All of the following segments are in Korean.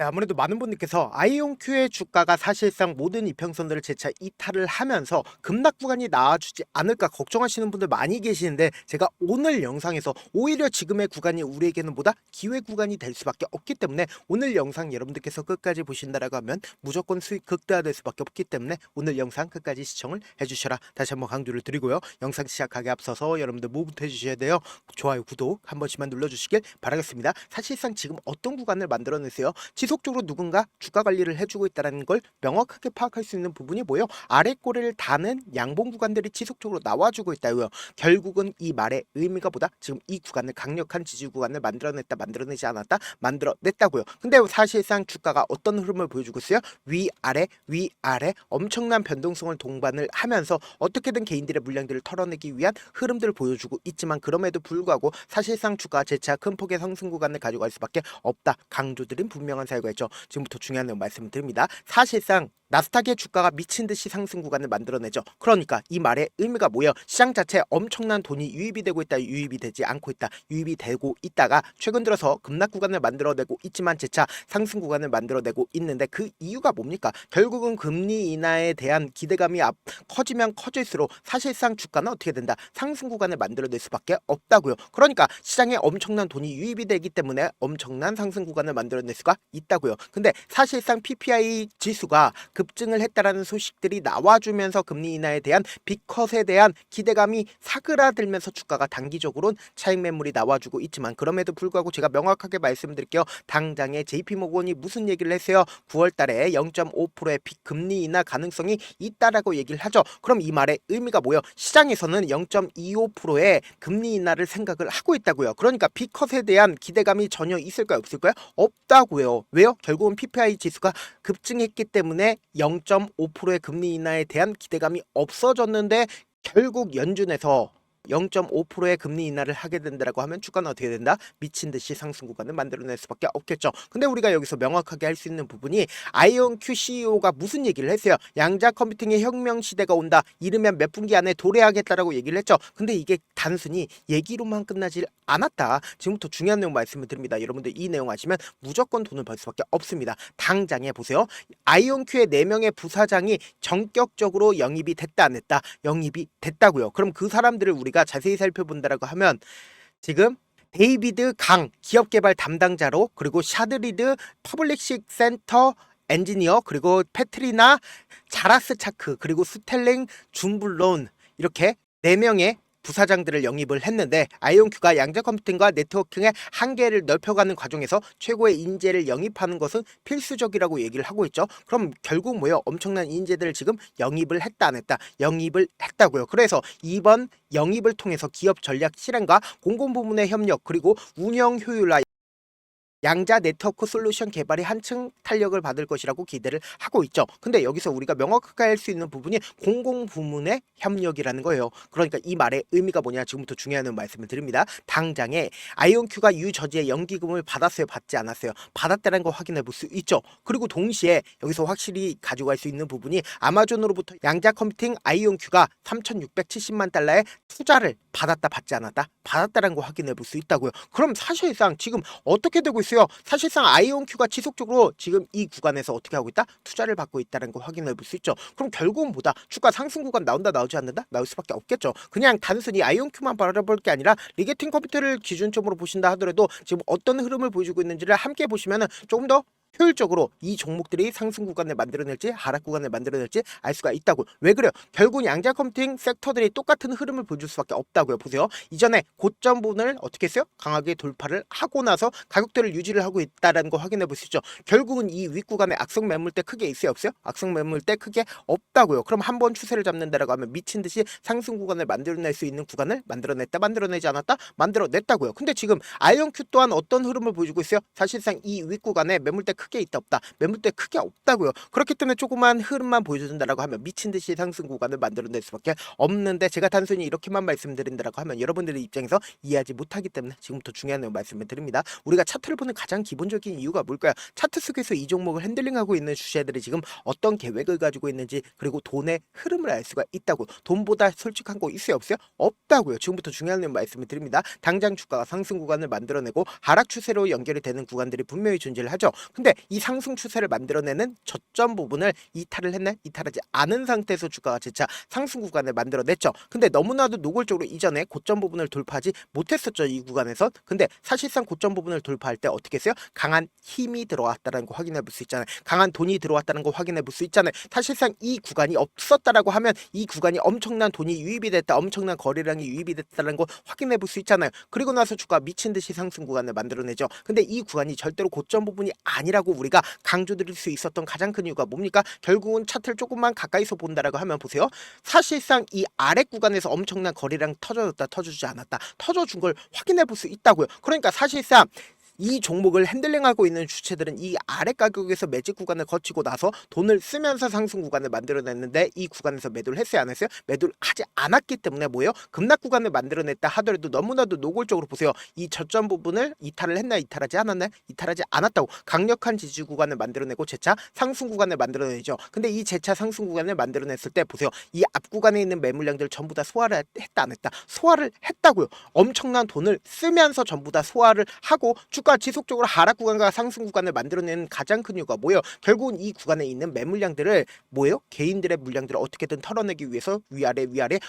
네, 아무래도 많은 분들께서 아이온큐의 주가가 사실상 모든 이평선들을 재차 이탈을 하면서 급락 구간이 나와주지 않을까 걱정하시는 분들 많이 계시는데, 제가 오늘 영상에서 오히려 지금의 구간이 우리에게는 보다 기회 구간이 될 수밖에 없기 때문에 오늘 영상 여러분들께서 끝까지 보신다라고 하면 무조건 수익 극대화될 수밖에 없기 때문에 오늘 영상 끝까지 시청을 해주셔라 다시 한번 강조를 드리고요. 영상 시작하기 앞서서 여러분들 뭐부터 해주셔야 돼요? 좋아요, 구독 한 번씩만 눌러주시길 바라겠습니다. 사실상 지금 어떤 구간을 만들어내세요? 지속적으로 누군가 주가 관리를 해주고 있다는 걸 명확하게 파악할 수 있는 부분이 뭐예요? 아래 꼬리를 다는 양봉 구간들이 지속적으로 나와주고 있다고요. 결국은 이 말의 의미가 보다 지금 이 구간을 강력한 지지 구간을 만들어냈다, 만들어내지 않았다, 만들어냈다고요. 근데 사실상 주가가 어떤 흐름을 보여주고 있어요? 위아래 위아래 엄청난 변동성을 동반을 하면서 어떻게든 개인들의 물량들을 털어내기 위한 흐름들을 보여주고 있지만, 그럼에도 불구하고 사실상 주가가 재차 큰 폭의 상승 구간을 가져갈 수밖에 없다, 강조드린 분명한 사유가 있죠. 지금부터 중요한 내용 말씀을 드립니다. 사실상 나스닥의 주가가 미친듯이 상승 구간을 만들어내죠. 그러니까 이 말의 의미가 뭐예요? 시장 자체에 엄청난 돈이 유입이 되고 있다, 유입이 되지 않고 있다, 유입이 되고 있다가 최근 들어서 급락 구간을 만들어내고 있지만 재차 상승 구간을 만들어내고 있는데, 그 이유가 뭡니까? 결국은 금리 인하에 대한 기대감이 커지면 커질수록 사실상 주가는 어떻게 된다? 상승 구간을 만들어낼 수밖에 없다고요. 그러니까 시장에 엄청난 돈이 유입이 되기 때문에 엄청난 상승 구간을 만들어낼 수가 있다고요. 근데 사실상 PPI 지수가 급증을 했다라는 소식들이 나와주면서 금리 인하에 대한 빅컷에 대한 기대감이 사그라들면서 주가가 단기적으로는 차익 매물이 나와주고 있지만, 그럼에도 불구하고 제가 명확하게 말씀드릴게요. 당장에 JP모건이 무슨 얘기를 했어요? 9월 달에 0.5%의 금리 인하 가능성이 있다라고 얘기를 하죠. 그럼 이 말의 의미가 뭐예요? 시장에서는 0.25%의 금리 인하를 생각을 하고 있다고요. 그러니까 빅컷에 대한 기대감이 전혀 있을까요, 없을까요? 없다고요. 왜요? 결국은 PPI 지수가 급증했기 때문에 0.5%의 금리 인하에 대한 기대감이 없어졌는데, 결국 연준에서 0.5%의 금리 인하를 하게 된다라고 하면 주가는 어떻게 된다? 미친 듯이 상승 구간을 만들어낼 수밖에 없겠죠. 근데 우리가 여기서 명확하게 할 수 있는 부분이, 아이온큐 CEO가 무슨 얘기를 했어요? 양자 컴퓨팅의 혁명 시대가 온다, 이르면 몇 분기 안에 도래하겠다라고 얘기를 했죠. 근데 이게 단순히 얘기로만 끝나질 않았다. 지금부터 중요한 내용 말씀을 드립니다. 여러분들 이 내용 아시면 무조건 돈을 벌 수밖에 없습니다. 당장에 보세요. 아이온큐의 4명의 부사장이 전격적으로 영입이 됐다, 안 됐다? 영입이 됐다고요. 그럼 그 사람들을 우리가 자세히 살펴본다라고 하면, 지금 데이비드 강 기업개발 담당자로, 그리고 샤드리드 퍼블릭식 센터 엔지니어, 그리고 페트리나 자라스 차크, 그리고 스텔링 줌블론, 이렇게 4명의 부사장들을 영입을 했는데, 아이온큐가 양자 컴퓨팅과 네트워킹의 한계를 넓혀가는 과정에서 최고의 인재를 영입하는 것은 필수적이라고 얘기를 하고 있죠. 그럼 결국 뭐예요? 엄청난 인재들을 지금 영입을 했다, 안 했다? 영입을 했다고요. 그래서 이번 영입을 통해서 기업 전략 실행과 공공부문의 협력, 그리고 운영 효율화, 양자 네트워크 솔루션 개발이 한층 탄력을 받을 것이라고 기대를 하고 있죠. 근데 여기서 우리가 명확하게 할 수 있는 부분이 공공부문의 협력이라는 거예요. 그러니까 이 말의 의미가 뭐냐, 지금부터 중요한 말씀을 드립니다. 당장에 아이온큐가 유저지의 연기금을 받았어요, 받지 않았어요? 받았다는 거 확인해 볼 수 있죠. 그리고 동시에 여기서 확실히 가져갈 수 있는 부분이, 아마존으로부터 양자 컴퓨팅 아이온큐가 3,670만 달러의 투자를 받았다, 받지 않았다? 받았다는 거 확인해 볼 수 있다고요. 그럼 사실상 지금 어떻게 되고 있어요? 사실상 아이온큐가 지속적으로 지금 이 구간에서 어떻게 하고 있다? 투자를 받고 있다는 거 확인해 볼 수 있죠. 그럼 결국은 뭐다? 주가 상승 구간 나온다, 나오지 않는다? 나올 수밖에 없겠죠. 그냥 단순히 아이온큐만 바라볼 게 아니라 리게팅 컴퓨터를 기준점으로 보신다 하더라도 지금 어떤 흐름을 보여주고 있는지를 함께 보시면은 조금 더 효율적으로 이 종목들이 상승 구간을 만들어낼지 하락 구간을 만들어낼지 알 수가 있다고. 왜 그래요? 결국 양자 컴퓨팅 섹터들이 똑같은 흐름을 보여줄 수밖에 없다고요. 보세요. 이전에 고점 부분을 어떻게 했어요? 강하게 돌파를 하고 나서 가격대를 유지를 하고 있다는 거 확인해 볼 수 있죠. 결국은 이 윗구간에 악성 매물대 크게 있어요, 없어요? 악성 매물대 크게 없다고요. 그럼 한번 추세를 잡는다라고 하면 미친 듯이 상승 구간을 만들어낼 수 있는 구간을 만들어냈다, 만들어내지 않았다? 만들어냈다고요. 근데 지금 아이온큐 또한 어떤 흐름을 보여주고 있어요? 사실상 이 윗구간에 매물대 크게 있다, 없다? 매물대 크게 없다고요. 그렇기 때문에 조그만 흐름만 보여준다라고 하면 미친 듯이 상승 구간을 만들어낼 수밖에 없는데, 제가 단순히 이렇게만 말씀드린다라고 하면 여러분들의 입장에서 이해하지 못하기 때문에 지금부터 중요한 내용 말씀을 드립니다. 우리가 차트를 보는 가장 기본적인 이유가 뭘까요? 차트 속에서 이 종목을 핸들링하고 있는 주체들이 지금 어떤 계획을 가지고 있는지, 그리고 돈의 흐름을 알 수가 있다고. 돈보다 솔직한 거 있어요, 없어요? 없다고요. 지금부터 중요한 내용 말씀을 드립니다. 당장 주가가 상승 구간을 만들어내고 하락 추세로 연결이 되는 구간들이 분명히 존재를 하죠. 근데 근데 이 상승 추세를 만들어내는 저점 부분을 이탈을 했나요? 이탈하지 않은 상태에서 주가가 재차 상승 구간을 만들어냈죠. 근데 너무나도 노골적으로 이전에 고점 부분을 돌파하지 못했었죠. 이 구간에서. 근데 사실상 고점 부분을 돌파할 때 어떻게 했어요? 강한 힘이 들어왔다는 거 확인해 볼 수 있잖아요. 강한 돈이 들어왔다는 거 확인해 볼 수 있잖아요. 사실상 이 구간이 없었다라고 하면 이 구간이 엄청난 돈이 유입이 됐다, 엄청난 거래량이 유입이 됐다는 거 확인해 볼 수 있잖아요. 그리고 나서 주가 미친 듯이 상승 구간을 만들어내죠. 근데 이 구간이 절대로 고점 부분이 아니라고 우리가 강조드릴 수 있었던 가장 큰 이유가 뭡니까? 결국은 차트를 조금만 가까이서 본다라고 하면 보세요. 사실상 이 아래 구간에서 엄청난 거래량 터져줬다, 터져주지 않았다, 터져준 걸 확인해 볼 수 있다고요. 그러니까 사실상 이 종목을 핸들링하고 있는 주체들은 이 아래 가격에서 매직 구간을 거치고 나서 돈을 쓰면서 상승 구간을 만들어냈는데 이 구간에서 매도를 했어요, 안 했어요? 매도를 하지 않았기 때문에 뭐예요? 급락 구간을 만들어냈다 하더라도 너무나도 노골적으로 보세요. 이 저점 부분을 이탈을 했나요? 이탈하지 않았나요? 이탈하지 않았다고 강력한 지지 구간을 만들어내고 재차 상승 구간을 만들어내죠. 근데 이 재차 상승 구간을 만들어냈을 때 보세요. 이 앞 구간에 있는 매물량들 전부 다 소화를 했다 안 했다? 소화를 했다고요. 엄청난 돈을 쓰면서 전부 다 소화를 하고 주가 지속적으로 하락 구간과 상승 구간을 만들어내는 가장 큰 이유가 뭐예요? 결국은 이 구간에 있는 매물량들을 뭐예요? 개인들의 물량들을 어떻게든 털어내기 위해서 위아래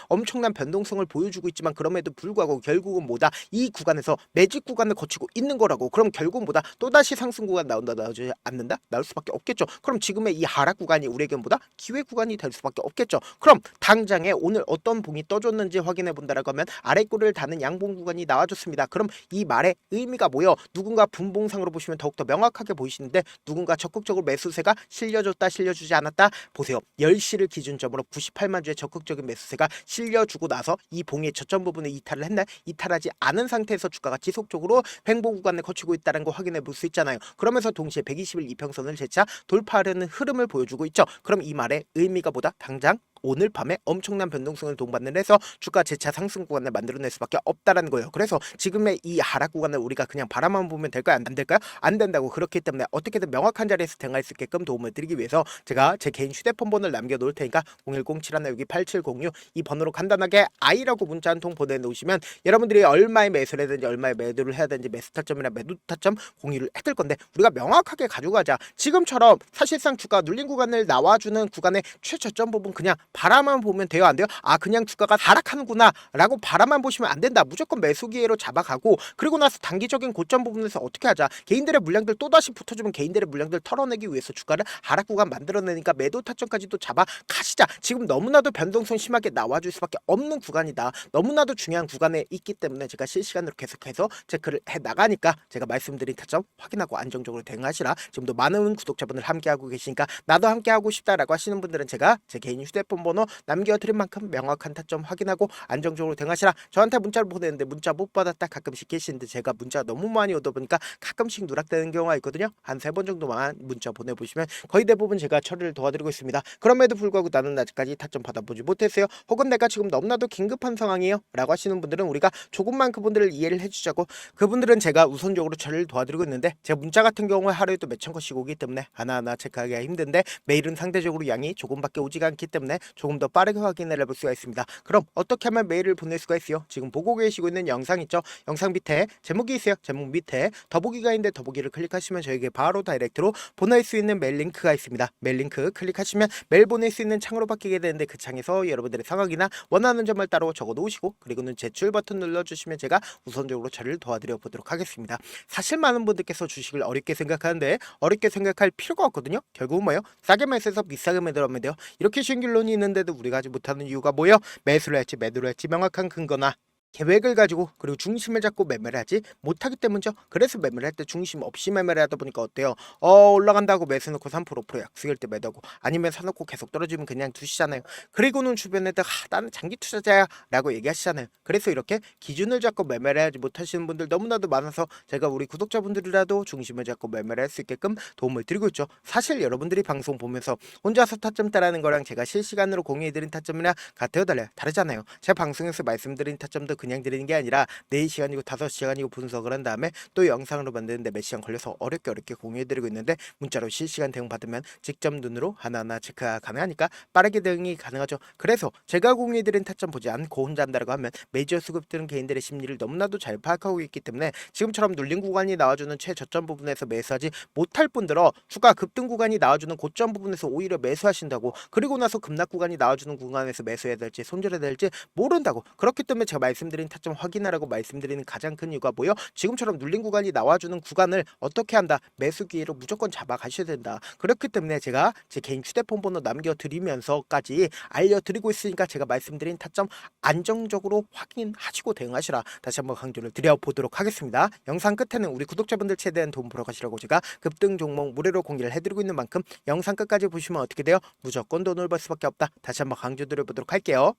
엄청난 변동성을 보여주고 있지만 그럼에도 불구하고 결국은 뭐다? 이 구간에서 매직 구간을 거치고 있는 거라고. 그럼 결국은 뭐다? 또다시 상승 구간 나온다, 나오지 않는다? 나올 수밖에 없겠죠. 그럼 지금의 이 하락 구간이 우리에겐 뭐다? 기회 구간이 될 수밖에 없겠죠. 그럼 당장에 오늘 어떤 봉이 떠줬는지 확인해 본다라고 하면 아래꼬리를 다는 양봉 구간이 나와줬습니다. 그럼 이 말의 의미가 뭐예요? 누군가 분봉상으로 보시면 더욱더 명확하게 보이시는데 누군가 적극적으로 매수세가 실려줬다, 실려주지 않았다? 보세요. 10시를 기준점으로 98만 주의 적극적인 매수세가 실려주고 나서 이 봉의 저점 부분에 이탈을 했나? 이탈하지 않은 상태에서 주가가 지속적으로 횡보 구간을 거치고 있다는 거 확인해 볼 수 있잖아요. 그러면서 동시에 120일 이평선을 재차 돌파하려는 흐름을 보여주고 있죠. 그럼 이 말의 의미가 뭐다? 당장 오늘 밤에 엄청난 변동성을 동반을 해서 주가 재차 상승 구간을 만들어낼 수밖에 없다라는 거예요. 그래서 지금의 이 하락 구간을 우리가 그냥 바라만 보면 될까요? 안 될까요? 안 된다고. 그렇기 때문에 어떻게든 명확한 자리에서 대응할 수 있게끔 도움을 드리기 위해서 제가 제 개인 휴대폰 번호를 남겨놓을 테니까 010-7162-8706 이 번호로 간단하게 I라고 문자 한 통 보내놓으시면 여러분들이 얼마의 매수를 해야 되는지 얼마의 매도를 해야 되는지 매수 타점이나 매도 타점 공유를 해둘 건데 우리가 명확하게 가져가자. 지금처럼 사실상 주가 눌린 구간을 나와주는 구간의 최저점 부분 그냥 바라만 보면 돼요, 안 돼요? 아, 그냥 주가가 하락하는구나 라고 바라만 보시면 안 된다. 무조건 매수 기회로 잡아가고 그리고 나서 단기적인 고점 부분에서 어떻게 하자. 개인들의 물량들 또다시 붙어주면 개인들의 물량들 털어내기 위해서 주가를 하락 구간 만들어내니까 매도 타점까지도 잡아 가시자. 지금 너무나도 변동성 심하게 나와줄 수밖에 없는 구간이다. 너무나도 중요한 구간에 있기 때문에 제가 실시간으로 계속해서 체크를 해나가니까 제가 말씀드린 타점 확인하고 안정적으로 대응하시라. 지금도 많은 구독자분들 함께하고 계시니까 나도 함께하고 싶다라고 하시는 분들은 제가 제 개인 휴대폰 번호 남겨드린 만큼 명확한 타점 확인하고 안정적으로 대응하시라. 저한테 문자를 보내는데 문자 못 받았다 가끔씩 계시는데 제가 문자가 너무 많이 오다 보니까 가끔씩 누락되는 경우가 있거든요. 한 3번 정도만 문자 보내보시면 거의 대부분 제가 처리를 도와드리고 있습니다. 그럼에도 불구하고 나는 아직까지 타점 받아보지 못했어요. 혹은 내가 지금 너무나도 긴급한 상황이에요 라고 하시는 분들은 우리가 조금만 그분들을 이해를 해주자고. 그분들은 제가 우선적으로 처리를 도와드리고 있는데 제 문자 같은 경우에 하루에 또 몇천 건씩 오기 때문에 하나하나 체크하기가 힘든데 메일은 상대적으로 양이 조금밖에 오지가 않기 때문에 조금 더 빠르게 확인을 해볼 수가 있습니다. 그럼 어떻게 하면 메일을 보낼 수가 있어요? 지금 보고 계시고 있는 영상 있죠? 영상 밑에 제목이 있어요. 제목 밑에 더보기가 있는데 더보기를 클릭하시면 저에게 바로 다이렉트로 보낼 수 있는 메일 링크가 있습니다. 메일 링크 클릭하시면 메일 보낼 수 있는 창으로 바뀌게 되는데 그 창에서 여러분들의 상황이나 원하는 점을 따로 적어 놓으시고 그리고는 제출 버튼 눌러주시면 제가 우선적으로 저를 도와드려 보도록 하겠습니다. 사실 많은 분들께서 주식을 어렵게 생각하는데 어렵게 생각할 필요가 없거든요. 결국은 뭐예요? 싸게 매수해서 비싸게 매도하면 돼요. 이렇게 쉬운 결론이 있는데도 우리가 하지 못하는 이유가 뭐예요? 매수를 할지 매도를 할지 명확한 근거나 계획을 가지고 그리고 중심을 잡고 매매를 하지 못하기 때문이죠. 그래서 매매를 할 때 중심 없이 매매를 하다 보니까 어때요? 올라간다고 매수 놓고 3% 약속일 때 매도하고 아니면 사놓고 계속 떨어지면 그냥 두시잖아요. 그리고는 주변에다 나는 장기 투자자야 라고 얘기하시잖아요. 그래서 이렇게 기준을 잡고 매매를 하지 못하시는 분들 너무나도 많아서 제가 우리 구독자분들이라도 중심을 잡고 매매를 할 수 있게끔 도움을 드리고 있죠. 사실 여러분들이 방송 보면서 혼자서 타점 따라하는 거랑 제가 실시간으로 공유해드린 타점이나 같아요, 달라요? 다르잖아요. 제 방송에서 말씀드린 타점도 그냥 드리는 게 아니라 4시간이고 5시간이고 분석을 한 다음에 또 영상으로 만드는데 몇 시간 걸려서 어렵게 공유해드리고 있는데 문자로 실시간 대응 받으면 직접 눈으로 하나하나 체크가 가능하니까 빠르게 대응이 가능하죠. 그래서 제가 공유해드린 타점 보지 않고 혼자 한다고 하면 메이저 수급들은 개인들의 심리를 너무나도 잘 파악하고 있기 때문에 지금처럼 눌린 구간이 나와주는 최저점 부분에서 매수하지 못할 뿐더러 주가 급등 구간이 나와주는 고점 부분에서 오히려 매수하신다고, 그리고 나서 급락 구간이 나와주는 구간에서 매수해야 될지 손절해야 될지 모른다고. 그렇기 때문에 제가 말씀드린 타점 확인하라고 말씀드리는 가장 큰 이유가 뭐예요? 지금처럼 눌린 구간이 나와주는 구간을 어떻게 한다? 매수 기회로 무조건 잡아 가셔야 된다. 그렇기 때문에 제가 제 개인 휴대폰 번호 남겨드리면서까지 알려드리고 있으니까 제가 말씀드린 타점 안정적으로 확인하시고 대응하시라 다시 한번 강조를 드려보도록 하겠습니다. 영상 끝에는 우리 구독자분들 최대한 도움 보러 가시라고 제가 급등 종목 무료로 공개를 해드리고 있는 만큼 영상 끝까지 보시면 어떻게 돼요? 무조건 돈을 벌 수밖에 없다. 다시 한번 강조 드려보도록 할게요.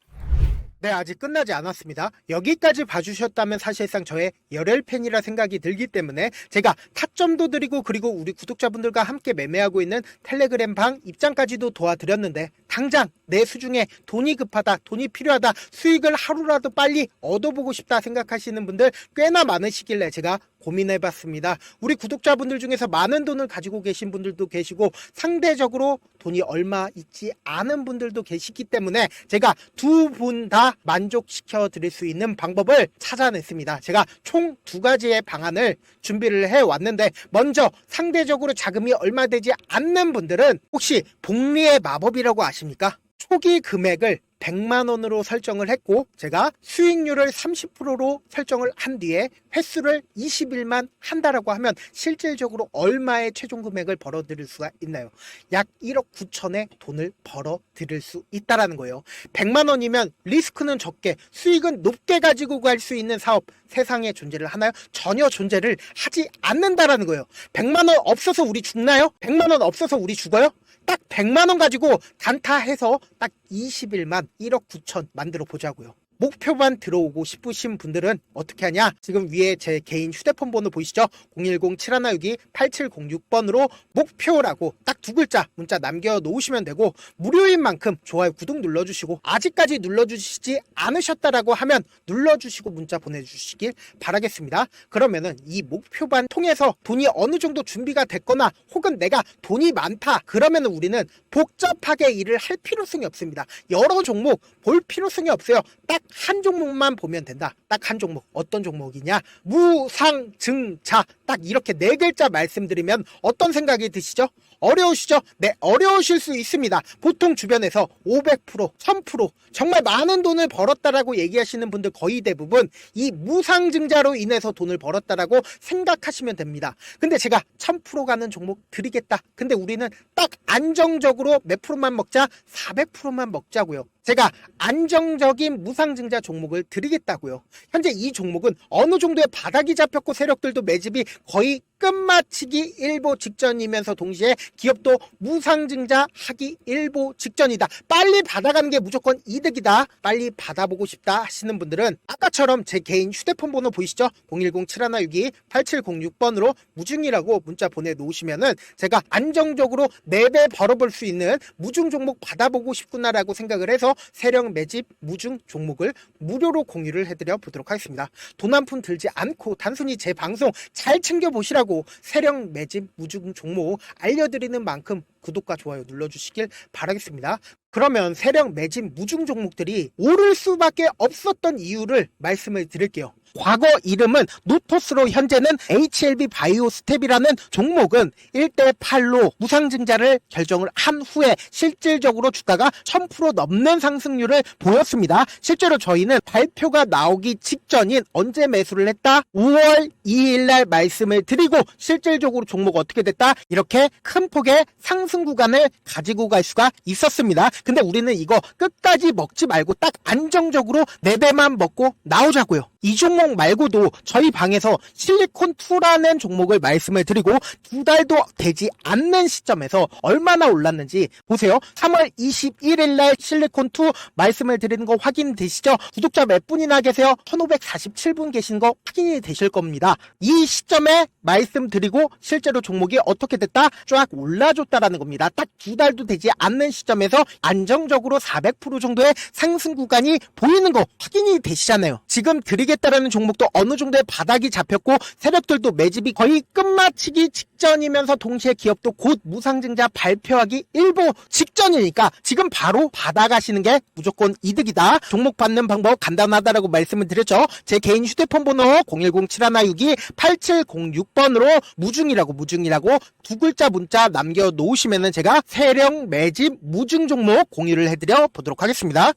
네, 아직 끝나지 않았습니다. 여기까지 봐주셨다면 사실상 저의 열혈 팬이라 생각이 들기 때문에 제가 타점도 드리고 그리고 우리 구독자분들과 함께 매매하고 있는 텔레그램 방 입장까지도 도와드렸는데 당장 내 수중에 돈이 급하다, 돈이 필요하다, 수익을 하루라도 빨리 얻어보고 싶다 생각하시는 분들 꽤나 많으시길래 제가 고민해봤습니다. 우리 구독자분들 중에서 많은 돈을 가지고 계신 분들도 계시고 상대적으로 돈이 얼마 있지 않은 분들도 계시기 때문에 제가 두 분 다 만족시켜 드릴 수 있는 방법을 찾아냈습니다. 제가 총 2가지의 방안을 준비를 해왔는데 먼저 상대적으로 자금이 얼마 되지 않는 분들은 혹시 복리의 마법이라고 아십니까? 초기 금액을 100만원으로 설정을 했고 제가 수익률을 30%로 설정을 한 뒤에 횟수를 20일만 한다라고 하면 실질적으로 얼마의 최종 금액을 벌어들일 수가 있나요? 약 1억 9천의 돈을 벌어들일 수 있다라는 거예요. 100만원이면 리스크는 적게 수익은 높게 가지고 갈 수 있는 사업 세상에 존재를 하나요? 전혀 존재를 하지 않는다라는 거예요. 100만원 없어서 우리 죽나요? 100만원 없어서 우리 죽어요? 딱 100만원 가지고 단타해서 딱 20일만 1억 9천 만들어 보자고요. 목표만 들어오고 싶으신 분들은 어떻게 하냐? 지금 위에 제 개인 휴대폰 번호 보이시죠? 010-7162-8706번으로 목표라고 딱 2글자 문자 남겨놓으시면 되고 무료인 만큼 좋아요, 구독 눌러주시고 아직까지 눌러주시지 않으셨다라고 하면 눌러주시고 문자 보내주시길 바라겠습니다. 그러면은 이 목표반 통해서 돈이 어느 정도 준비가 됐거나 혹은 내가 돈이 많다 그러면은 우리는 복잡하게 일을 할 필요성이 없습니다. 여러 종목 볼 필요성이 없어요. 딱 한 종목만 보면 된다. 딱 한 종목. 어떤 종목이냐? 무상증자. 딱 이렇게 4글자 말씀드리면 어떤 생각이 드시죠? 어려우시죠? 네, 어려우실 수 있습니다. 보통 주변에서 500%, 1000% 정말 많은 돈을 벌었다라고 얘기하시는 분들 거의 대부분 이 무상증자로 인해서 돈을 벌었다라고 생각하시면 됩니다. 근데 제가 1000% 가는 종목 드리겠다. 근데 우리는 딱 안정적으로 몇 프로만 먹자? 400%만 먹자고요. 제가 안정적인 무상증자 종목을 드리겠다고요. 현재 이 종목은 어느 정도의 바닥이 잡혔고 세력들도 매집이 거의 끝마치기 일보 직전이면서 동시에 기업도 무상증자 하기 일보 직전이다. 빨리 받아가는 게 무조건 이득이다. 빨리 받아보고 싶다 하시는 분들은 아까처럼 제 개인 휴대폰 번호 보이시죠? 010-7162-8706번으로 무중이라고 문자 보내놓으시면은 제가 안정적으로 4배 벌어볼 수 있는 무중 종목 받아보고 싶구나라고 생각을 해서 세력 매집 무중 종목을 무료로 공유를 해드려 보도록 하겠습니다. 돈 한 푼 들지 않고 단순히 제 방송 잘 챙겨보시라고 세력 매집 무중 종목 알려드리는 만큼 구독과 좋아요 눌러주시길 바라겠습니다. 그러면 세력 매집 무중 종목들이 오를 수밖에 없었던 이유를 말씀을 드릴게요. 과거 이름은 노토스로 현재는 HLB 바이오스텝이라는 종목은 1대8로 무상증자를 결정을 한 후에 실질적으로 주가가 1000% 넘는 상승률을 보였습니다. 실제로 저희는 발표가 나오기 직전인 언제 매수를 했다? 5월 2일 날 말씀을 드리고 실질적으로 종목 어떻게 됐다? 이렇게 큰 폭의 상승 구간을 가지고 갈 수가 있었습니다. 근데 우리는 이거 끝까지 먹지 말고 딱 안정적으로 4배만 먹고 나오자고요. 이 종목 종목 말고도 저희 방에서 실리콘2라는 종목을 말씀을 드리고 2달도 되지 않는 시점에서 얼마나 올랐는지 보세요. 3월 21일 날 실리콘2 말씀을 드리는 거 확인되시죠? 구독자 몇 분이나 계세요? 1547분 계신 거 확인이 되실 겁니다. 이 시점에 말씀드리고 실제로 종목이 어떻게 됐다? 쫙 올라줬다라는 겁니다. 딱 2달도 되지 않는 시점에서 안정적으로 400% 정도의 상승 구간이 보이는 거 확인이 되시잖아요. 지금 드리겠다라는 종목도 어느 정도의 바닥이 잡혔고 세력들도 매집이 거의 끝마치기 직전이면서 동시에 기업도 곧 무상증자 발표하기 일보 직전이니까 지금 바로 받아가시는 게 무조건 이득이다. 종목 받는 방법 간단하다라고 말씀을 드렸죠. 제 개인 휴대폰 번호 010-7162-8706번으로 무중이라고 두 글자 문자 남겨놓으시면은 제가 세력 매집 무중 종목 공유를 해드려 보도록 하겠습니다.